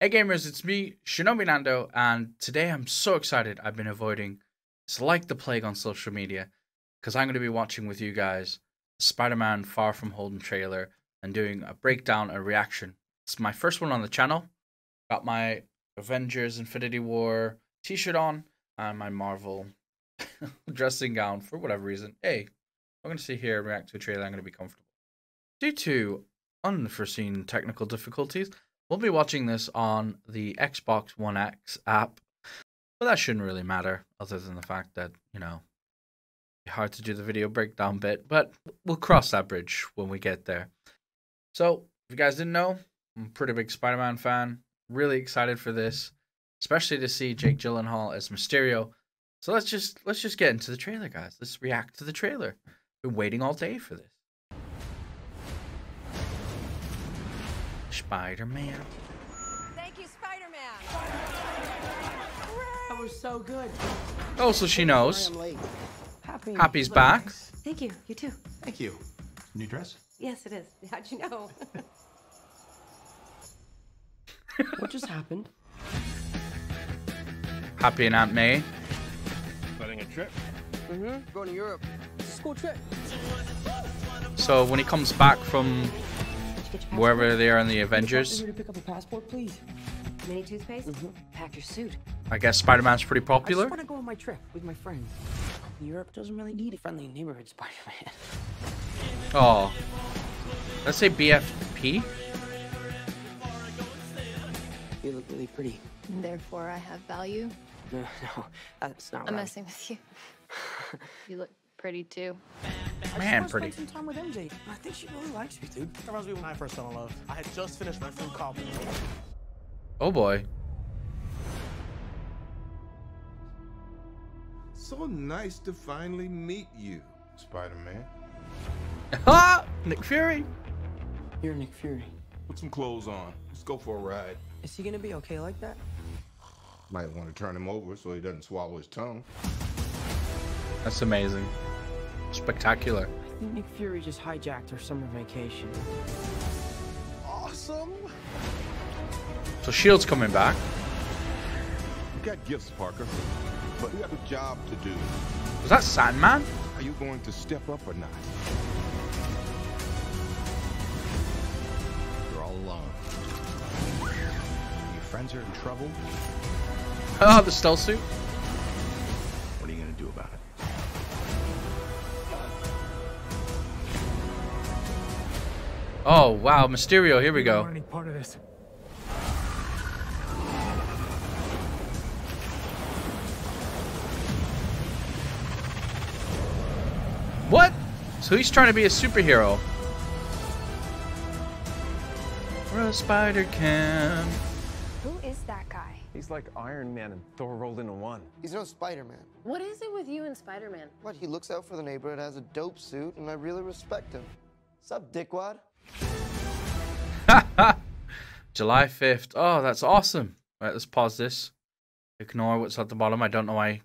Hey gamers, it's me, ShinobiNando, and today I'm so excited. I've been avoiding, it's like the plague on social media, because I'm going to be watching with you guys the Spider-Man Far From Home trailer and doing a breakdown, a reaction. It's my first one on the channel. Got my Avengers Infinity War t-shirt on and my Marvel dressing gown for whatever reason. Hey, I'm going to sit here and react to a trailer. I'm going to be comfortable. Due to unforeseen technical difficulties, we'll be watching this on the Xbox One X app, but that shouldn't really matter other than the fact that, you know, it's hard to do the video breakdown bit, but we'll cross that bridge when we get there. So, if you guys didn't know, I'm a pretty big Spider-Man fan. Really excited for this, especially to see Jake Gyllenhaal as Mysterio. So let's just get into the trailer, guys. Let's react to the trailer. Been waiting all day for this. Spider-Man. Thank you, Spider-Man. That was so good. Oh, so she knows. Sorry I'm late. Happy's back. Thank you. You too. Thank you. New dress? Yes, it is. How'd you know? What just happened? Happy and Aunt May. Planning a trip? Going to Europe. It's a school trip. So when he comes back from Did you get your passport? wherever they are in the Avengers, Here to pick up a passport, please. Mini toothpaste? Pack your suit. I guess Spider-Man's pretty I popular. just want to go on my trip with my friends. Europe doesn't really need a friendly neighborhood Spider-Man. Oh, let's say BFP. You look really pretty. Therefore, I have value. No, that's not I'm right. messing with you. You look pretty too. Man, I pretty. just want to spend some time with MJ. I think she really likes me, dude. That reminds me when I first fell in love. I had just finished my film called. Oh boy. So nice to finally meet you, Spider-Man. Ah, Nick Fury. You're Nick Fury. Put some clothes on. Let's go for a ride. Is he gonna be okay like that? Might want to turn him over so he doesn't swallow his tongue. That's amazing. Spectacular. I think Nick Fury just hijacked our summer vacation. Awesome. So Shield's coming back. You got gifts, Parker, but you have a job to do. Was that Sandman? Are you going to step up or not? You're all alone. Your friends are in trouble. Oh, the stealth suit. What are you gonna do about it? Oh wow, Mysterio. Here we go. Any part of this? What? So he's trying to be a superhero. Or a spider can. Who is that guy? He's like Iron Man and Thor rolled into one. He's no Spider-Man. What is it with you and Spider-Man? What, he looks out for the neighborhood, has a dope suit, and I really respect him. Sup, dickwad? July 5th. Oh, that's awesome. Right, let's pause this. Ignore what's at the bottom. I don't know why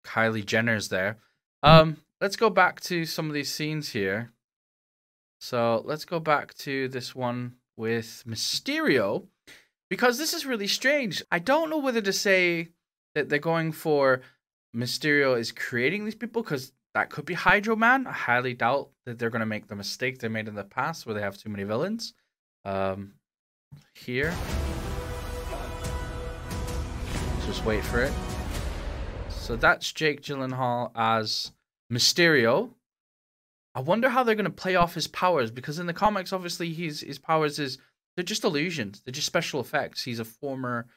Kylie Jenner's there. Let's go back to some of these scenes here. So let's go back to this one with Mysterio, because this is really strange. I don't know whether to say that they're going for Mysterio is creating these people, because that could be Hydro Man. I highly doubt that they're going to make the mistake they made in the past where they have too many villains. Here. Let's just wait for it. So that's Jake Gyllenhaal as Mysterio. I wonder how they're going to play off his powers, because in the comics, obviously, his powers they're just illusions. They're just special effects. He's a former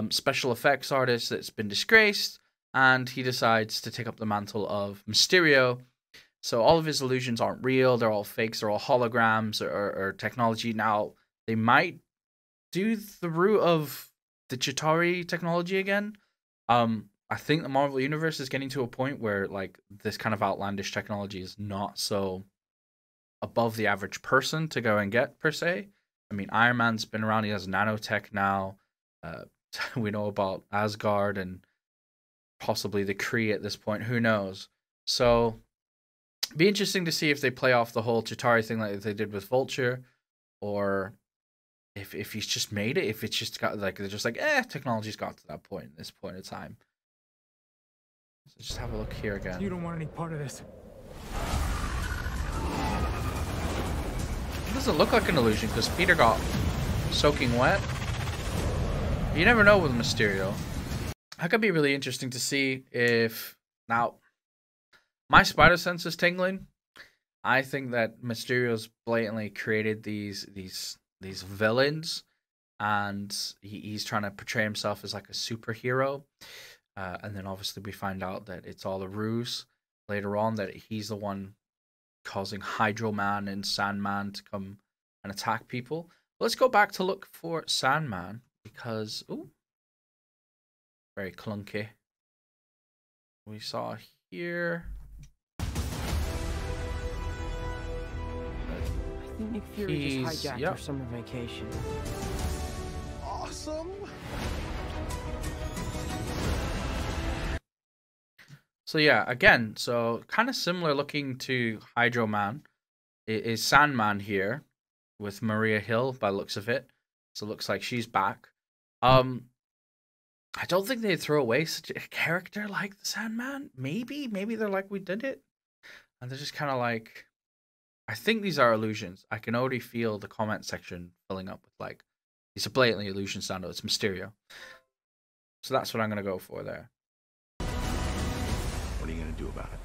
special effects artist that's been disgraced, and he decides to take up the mantle of Mysterio. So all of his illusions aren't real. They're all fakes. They're all holograms or technology. Now, they might do the route of the Chitauri technology again. I think the Marvel Universe is getting to a point where like this kind of outlandish technology is not so above the average person to go and get, per se. I mean, Iron Man's been around. He has nanotech now. We know about Asgard and possibly the Kree at this point. Who knows? So be interesting to see if they play off the whole Chitauri thing like they did with Vulture, or if he's just made it, if it's just got like they're just like, technology's got to that point, this point in time. So just have a look here again. You don't want any part of this. It doesn't look like an illusion because Peter got soaking wet. You never know with Mysterio. That could be really interesting to see if now my SpiderSense is tingling. I think that Mysterio's blatantly created these villains, and he's trying to portray himself as like a superhero. And then obviously we find out that it's all a ruse later on, that he's the one causing Hydro Man and Sandman to come and attack people. Let's go back to look for Sandman because, ooh, very clunky. We saw here. I think Nick Fury just hijacked our summer vacation. Awesome. So yeah, again, so kind of similar looking to Hydro Man is Sandman here with Maria Hill by the looks of it. So it looks like she's back. I don't think they'd throw away such a character like the Sandman. Maybe they're like, we did it. And they're just kind of like, I think these are illusions. I can already feel the comment section filling up with like, these are blatantly illusions, Sando. It's Mysterio. So that's what I'm going to go for there. What are you going to do about it?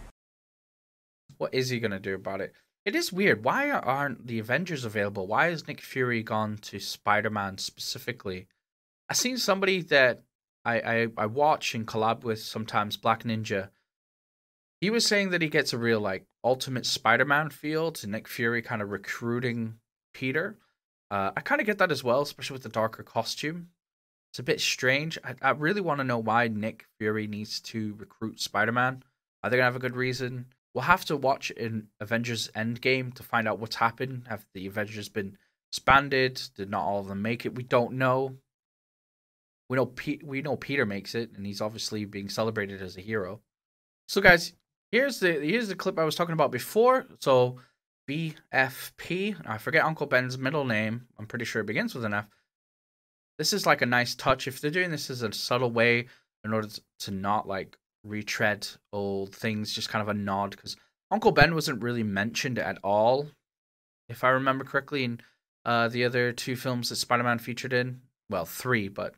What is he going to do about it? It is weird. Why aren't the Avengers available? Why has Nick Fury gone to Spider-Man specifically? I've seen somebody that I watch and collab with sometimes, Black Ninja. He was saying that he gets a real like ultimate Spider-Man feel to Nick Fury kind of recruiting Peter. I kind of get that as well, especially with the darker costume. It's a bit strange. I really want to know why Nick Fury needs to recruit Spider-Man. Are they going to have a good reason? We'll have to watch in Avengers Endgame to find out what's happened. Have the Avengers been disbanded? Did not all of them make it? We don't know. We know Peter makes it, and he's obviously being celebrated as a hero. So guys, here's the clip I was talking about before. So BFP, I forget Uncle Ben's middle name. I'm pretty sure it begins with an F. This is like a nice touch. If they're doing this as a subtle way in order to not like retread old things, just kind of a nod, because Uncle Ben wasn't really mentioned at all, if I remember correctly, in the other two films that Spider-Man featured in. Well, 3, but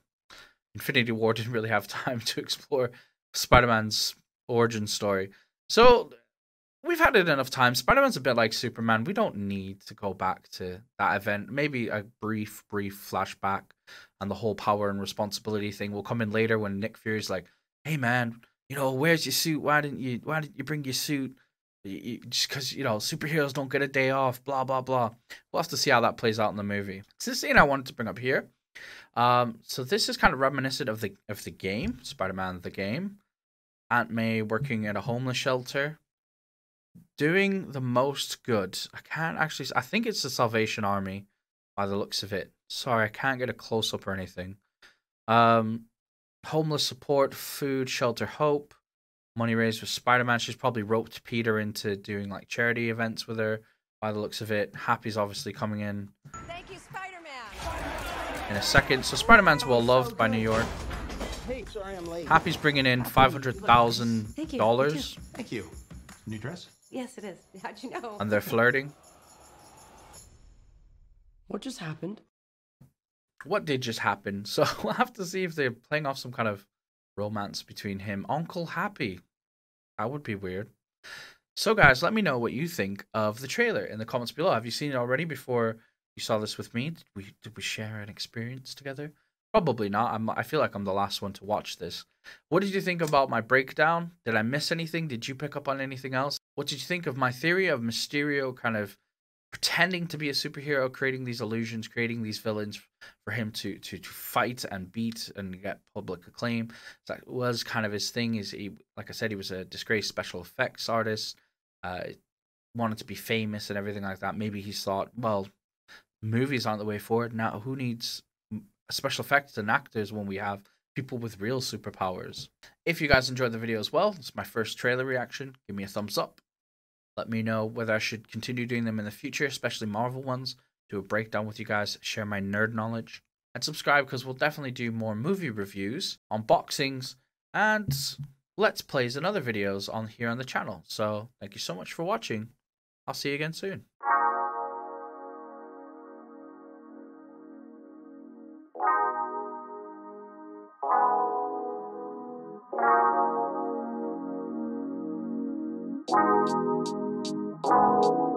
Infinity War didn't really have time to explore Spider-Man's origin story. So we've had it enough time. Spider-Man's a bit like Superman. We don't need to go back to that event. Maybe a brief flashback, and the whole power and responsibility thing will come in later when Nick Fury's like, hey man, you know, where's your suit? Why didn't you bring your suit? Just because, you know, superheroes don't get a day off, blah, blah, blah. We'll have to see how that plays out in the movie. So this scene I wanted to bring up here. So this is kind of reminiscent of the game, Spider-Man the game. Aunt May working at a homeless shelter, doing the most good. I think it's the Salvation Army by the looks of it. Sorry, I can't get a close-up or anything. Homeless support, food, shelter, hope. Money raised with Spider-Man. She's probably roped Peter into doing like charity events with her by the looks of it. Happy's obviously coming in. Thank you, Spider-Man. In a second. So Spider-Man's well loved by New York. Hey, sorry I'm late. Happy's bringing in $500,000. Thank you. New dress? Yes, it is. How'd you know? And they're flirting. What just happened? What did just happen? So we'll have to see if they're playing off some kind of romance between him. Uncle Happy. That would be weird. So guys, let me know what you think of the trailer in the comments below. Have you seen it already before you saw this with me? Did we share an experience together? Probably not. I feel like I'm the last one to watch this. What did you think about my breakdown? Did I miss anything? Did you pick up on anything else? What did you think of my theory of Mysterio kind of pretending to be a superhero, creating these illusions, creating these villains for him to fight and beat and get public acclaim? That was kind of his thing. Is he, like I said, he was a disgraced special effects artist, wanted to be famous and everything like that. Maybe he thought, well, movies aren't the way forward. Now, who needs special effects and actors when we have people with real superpowers? If you guys enjoyed the video as well, it's my first trailer reaction. Give me a thumbs up. Let me know whether I should continue doing them in the future, especially Marvel ones. do a breakdown with you guys, share my nerd knowledge, and subscribe because we'll definitely do more movie reviews, unboxings, and let's plays and other videos on here on the channel. So thank you so much for watching. I'll see you again soon. You